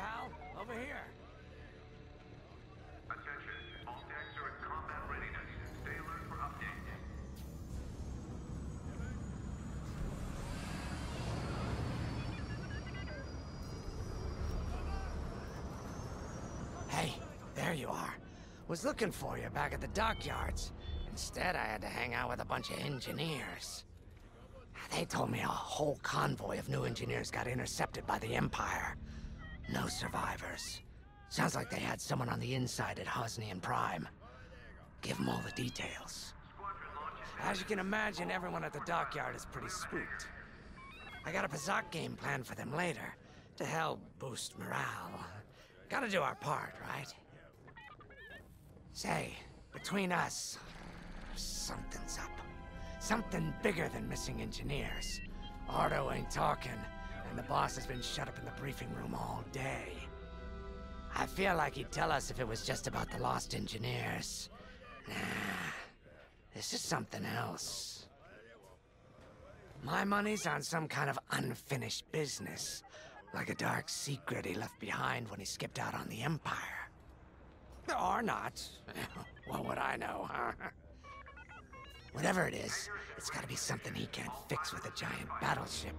pal. Over here. Attention, all decks are in combat readiness. Stay alert for updates. Hey, there you are. Was looking for you back at the dockyards. Instead, I had to hang out with a bunch of engineers. They told me a whole convoy of new engineers got intercepted by the Empire. No survivors. Sounds like they had someone on the inside at Hosnian Prime. Give them all the details. As you can imagine, everyone at the dockyard is pretty spooked. I got a Pazak game planned for them later, to help boost morale. Gotta do our part, right? Say, between us, something's up. Something bigger than missing engineers. Ardo ain't talking, and the boss has been shut up in the briefing room all day. I feel like he'd tell us if it was just about the lost engineers. Nah, this is something else. My money's on some kind of unfinished business, like a dark secret he left behind when he skipped out on the Empire. Or not. What would I know, huh? Whatever it is, it's gotta be something he can't fix with a giant battleship.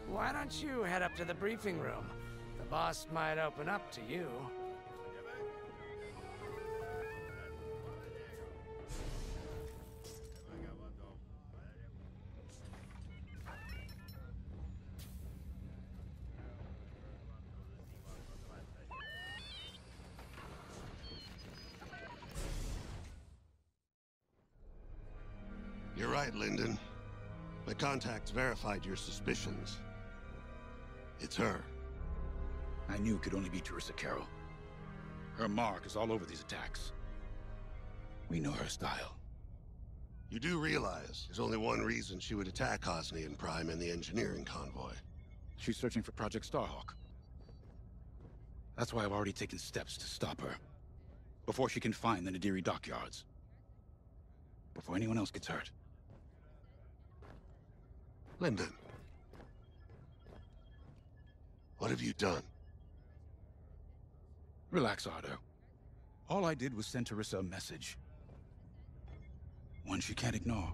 Why don't you head up to the briefing room? The boss might open up to you. You're right, Lyndon. My contacts verified your suspicions. It's her. I knew it could only be Teresa Carroll. Her mark is all over these attacks. We know her style. You do realize there's only one reason she would attack Hosnian Prime and the engineering convoy. She's searching for Project Starhawk. That's why I've already taken steps to stop her. Before she can find the Nadiri dockyards. Before anyone else gets hurt. Lyndon. What have you done? Relax, Ardo. All I did was send Teresa a message. One she can't ignore.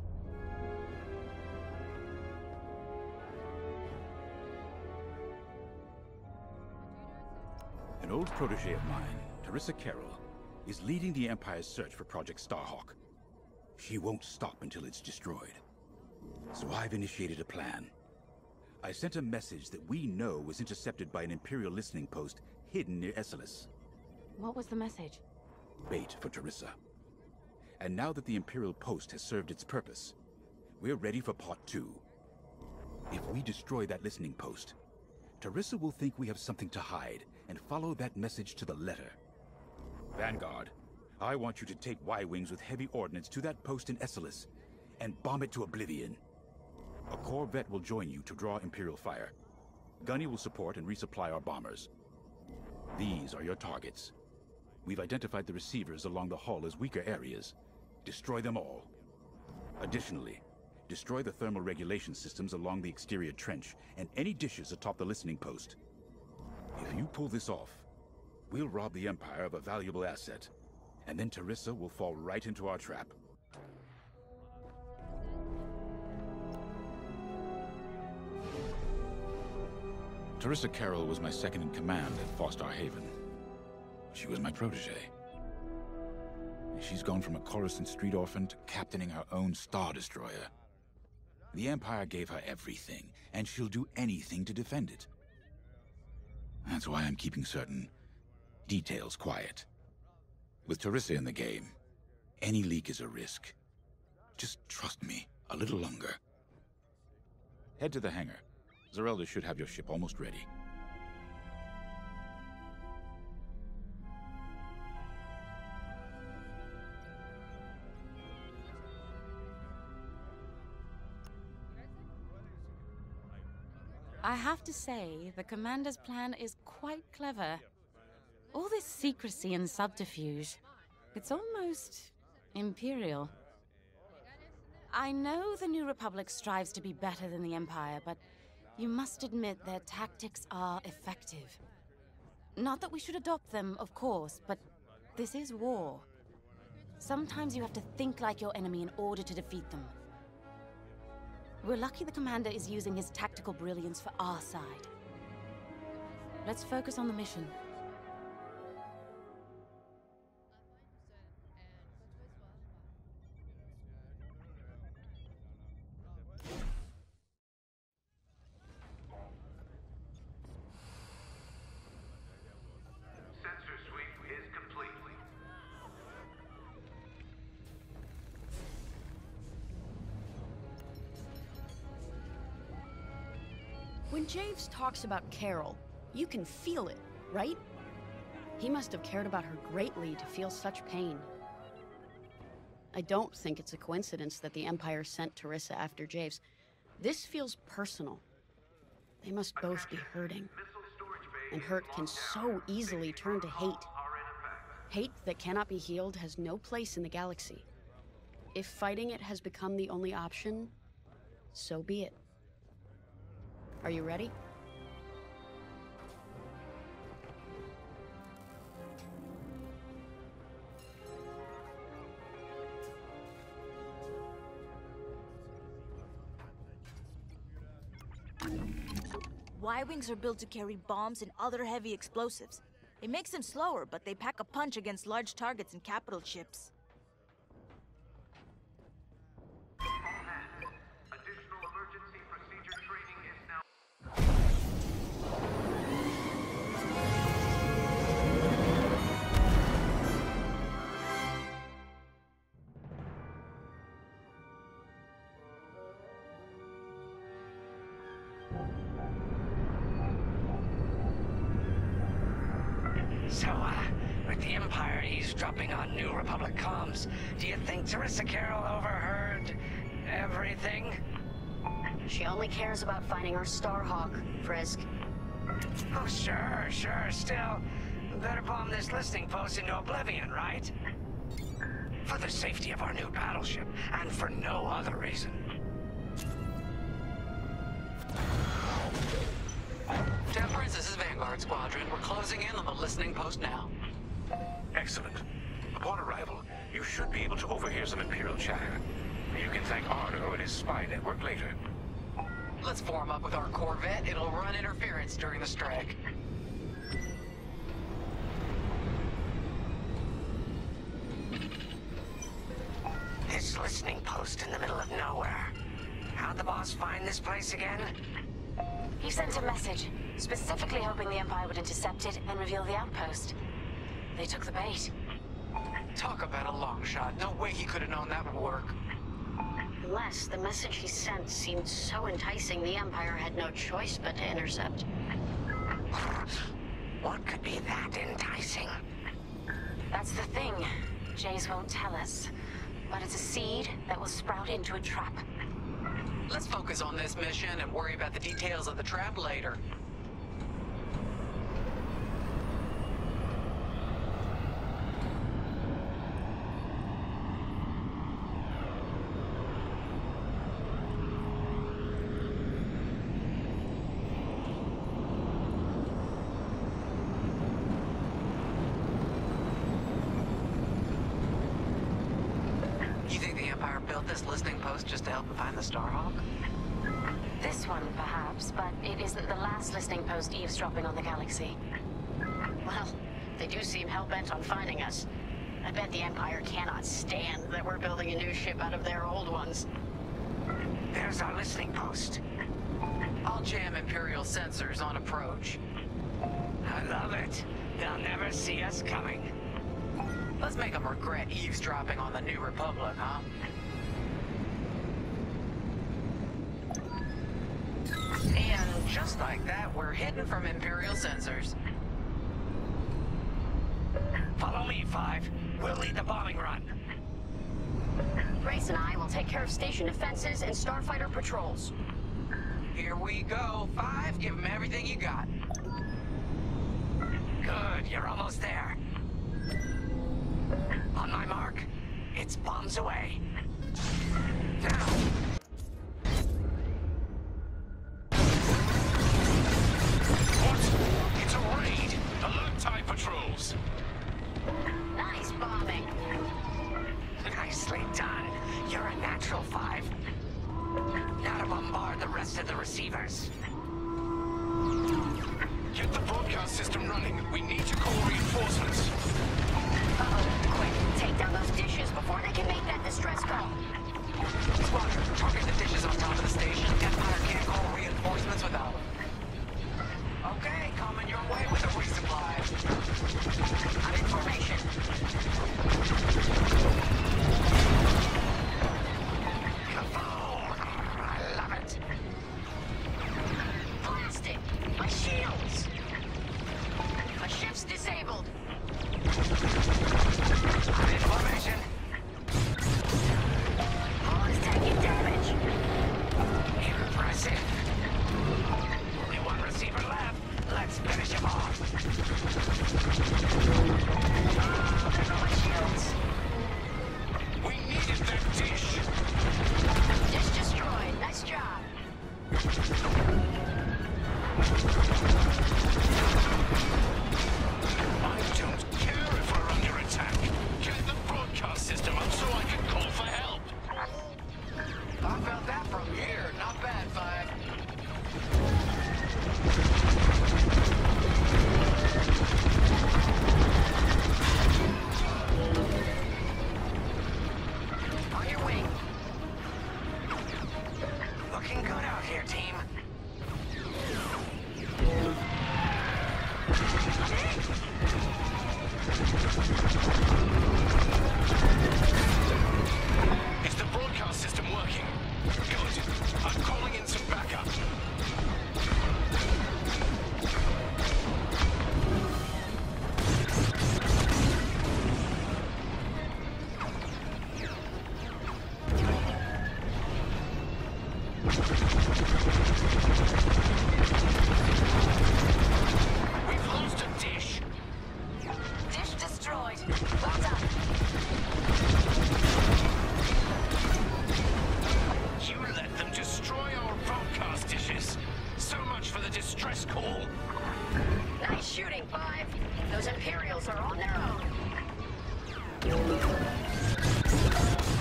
An old protege of mine, Teresa Carroll, is leading the Empire's search for Project Starhawk. She won't stop until it's destroyed. So I've initiated a plan. I sent a message that we know was intercepted by an Imperial listening post hidden near Esselis. What was the message? Bait for Teresa. And now that the Imperial post has served its purpose, we're ready for part 2. If we destroy that listening post, Teresa will think we have something to hide and follow that message to the letter. Vanguard, I want you to take Y-Wings with heavy ordnance to that post in Esselis and bomb it to oblivion. A Corvette will join you to draw Imperial fire. Gunny will support and resupply our bombers. These are your targets. We've identified the receivers along the hull as weaker areas. Destroy them all. Additionally, destroy the thermal regulation systems along the exterior trench and any dishes atop the listening post. If you pull this off, we'll rob the Empire of a valuable asset, and then Teresa will fall right into our trap. Teresa Carroll was my second in command at Fostar Haven. She was my protege. She's gone from a Coruscant street orphan to captaining her own Star Destroyer. The Empire gave her everything, and she'll do anything to defend it. That's why I'm keeping certain details quiet. With Teresa in the game, any leak is a risk. Just trust me a little longer. Head to the hangar. Zerelda should have your ship almost ready. I have to say, the Commander's plan is quite clever. All this secrecy and subterfuge, it's almost Imperial. I know the New Republic strives to be better than the Empire, but You must admit their tactics are effective. Not that we should adopt them, of course, but this is war. Sometimes you have to think like your enemy in order to defeat them. We're lucky the commander is using his tactical brilliance for our side. Let's focus on the mission. Sensor sweep is complete. When Javes talks about Carol, you can feel it, right? He must have cared about her greatly to feel such pain. I don't think it's a coincidence that the Empire sent Teresa after Javes. This feels personal. They must both be hurting. And hurt can so easily turn to hate. Hate that cannot be healed has no place in the galaxy. If fighting it has become the only option, so be it. Are you ready? Y-Wings are built to carry bombs and other heavy explosives. It makes them slower, but they pack a punch against large targets and capital ships. Additional emergency procedure training is now. So, with the Empire eavesdropping on New Republic comms, do you think Teresa Carroll overheard everything? She only cares about finding our Starhawk, Frisk. Oh, sure. Still, better bomb this listening post into oblivion, right? For the safety of our new battleship, and for no other reason. Temperance, this is Vanguard Squadron. We're closing in on the listening post now. Excellent. Upon arrival, you should be able to overhear some Imperial chatter. You can thank Ardo and his spy network later. Let's form up with our Corvette. It'll run interference during the strike. This listening post in the middle of nowhere. How'd the boss find this place again? He sent a message, specifically hoping the Empire would intercept it and reveal the outpost. They took the bait. Talk about a long shot. No way he could have known that would work. Unless the message he sent seemed so enticing the Empire had no choice but to intercept. What could be that enticing? That's the thing. Jace won't tell us. But it's a seed that will sprout into a trap. Let's focus on this mission and worry about the details of the trap later. You think the Empire built this listening post just to help them find the Starhawk? This one, perhaps, but it isn't the last listening post eavesdropping on the galaxy. Well, they do seem hell-bent on finding us. I bet the Empire cannot stand that we're building a new ship out of their old ones. There's our listening post. I'll jam Imperial sensors on approach. I love it. They'll never see us coming. Let's make them regret eavesdropping on the New Republic, huh? And just like that, we're hidden from Imperial sensors. Follow me, Five. We'll lead the bombing run. Grace and I will take care of station defenses and starfighter patrols. Here we go. 5, give them everything you got. Good, you're almost there. On my mark. It's bombs away. Now! system running. We need to call reinforcements. Uh-oh, quick. Take down those dishes before they can make that distress call. Squadron, target the dishes on top of the station. Empire can't call reinforcements without them. Okay, coming your way with a resupply. I'm in formation. Kaboom! I love it. Blasted! My shields! My ship's disabled. I'm in formation. Hull is taking damage. Impressive. Only one receiver left. Let's finish him off. There go my shields. We needed that dish. Dish destroyed. Nice job. I don't care if we're under attack. Get the broadcast system up so I can call for help. I felt that from here. Not bad, Five. On your wing. Looking good out here, team. Is the broadcast system working? Good. I'm calling in some backup. We've lost a dish. Dish destroyed. Well done. You let them destroy our broadcast dishes. So much for the distress call. Nice shooting, Five. Those Imperials are on their own.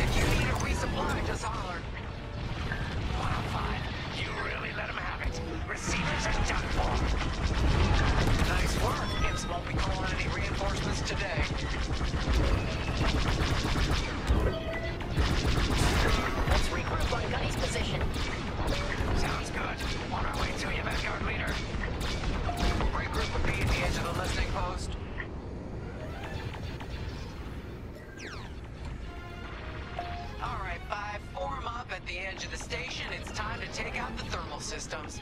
If you need a resupply, just holler. Wow, Five. You really let him have it. Receivers are done for. Nice work. Imps won't be calling any reinforcements today. Let's regroup on Gunny's position. Sounds good. On our way to you, Vanguard leader. Regroup would be at the edge of the listening post. All right, Five. Form up at the edge of the station. It's time to take out the thermal systems.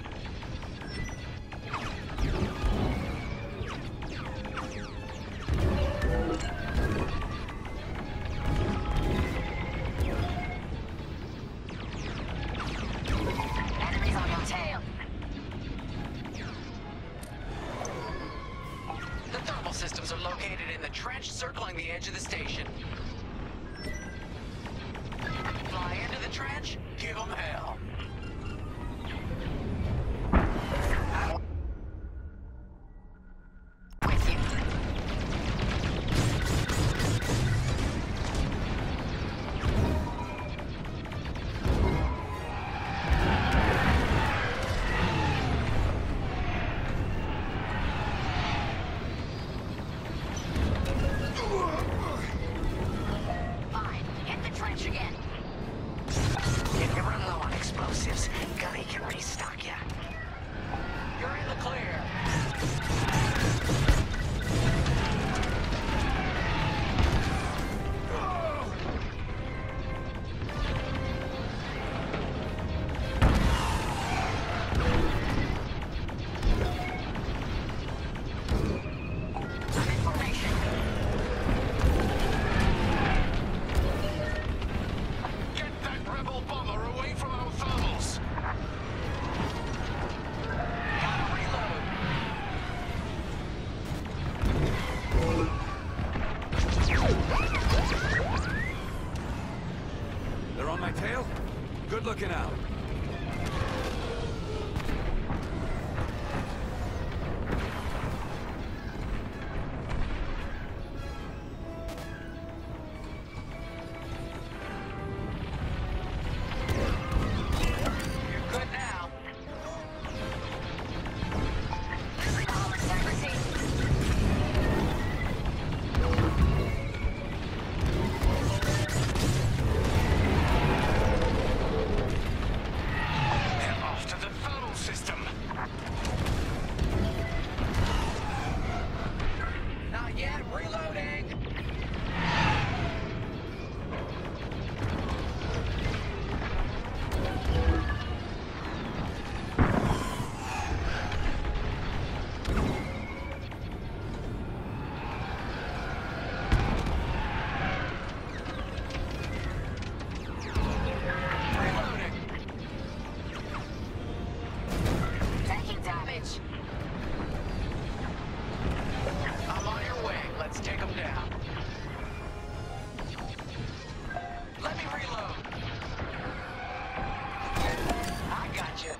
Enemies on your tail. The thermal systems are located in the trench circling the edge of the station. Fly into the trench, give them hell. With you. Fine. Hit the trench again. If you run low on explosives, Gunny can restock you. You're in the clear. I'm in formation. Get that rebel bomber away from our thermals. Gotta reload. They're on my tail? Good looking out. You're good now. Losing all integrity. Let's take them down. Let me reload. I got you.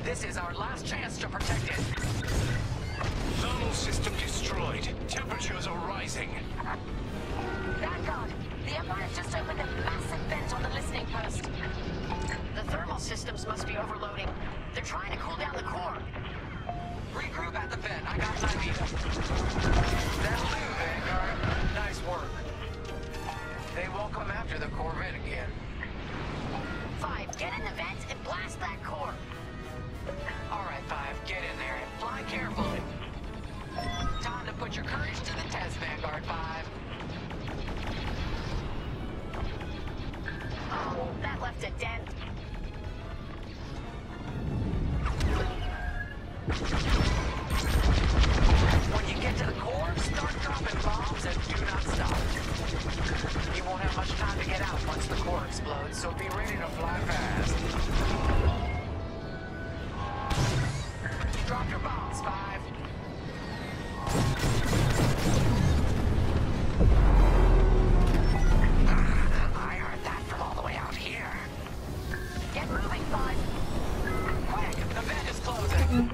This is our last chance to protect it. Thermal system destroyed. Temperatures are rising. Vanguard, the Empire's just opened a massive vent on the listening post. The thermal systems must be overloading. They're trying to cool down the core. Regroup at the vent. I got an idea. That'll do, Vanguard. Nice work. They won't come after the Corvette again. 5, get in the vent and blast that core. All right, 5, get in there and fly carefully. Time to put your courage to the test, Vanguard 5. Oh, that left a dent. When you get to the core, start dropping bombs and do not stop. You won't have much time to get out once the core explodes, so be ready to fly fast. Drop your bombs, 5. I heard that from all the way out here. Get moving, 5. Quick, the vent is closing.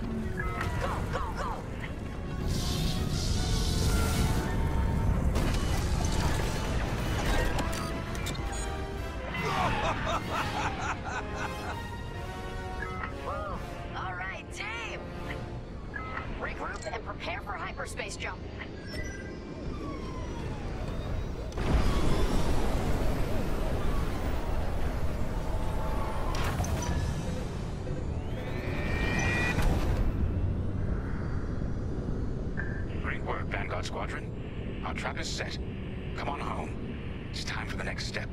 Go, go, go. Woo! All right, team. Regroup and prepare for hyperspace jump. Great work, Vanguard Squadron. Our trap is set. Come on home. It's time for the next step.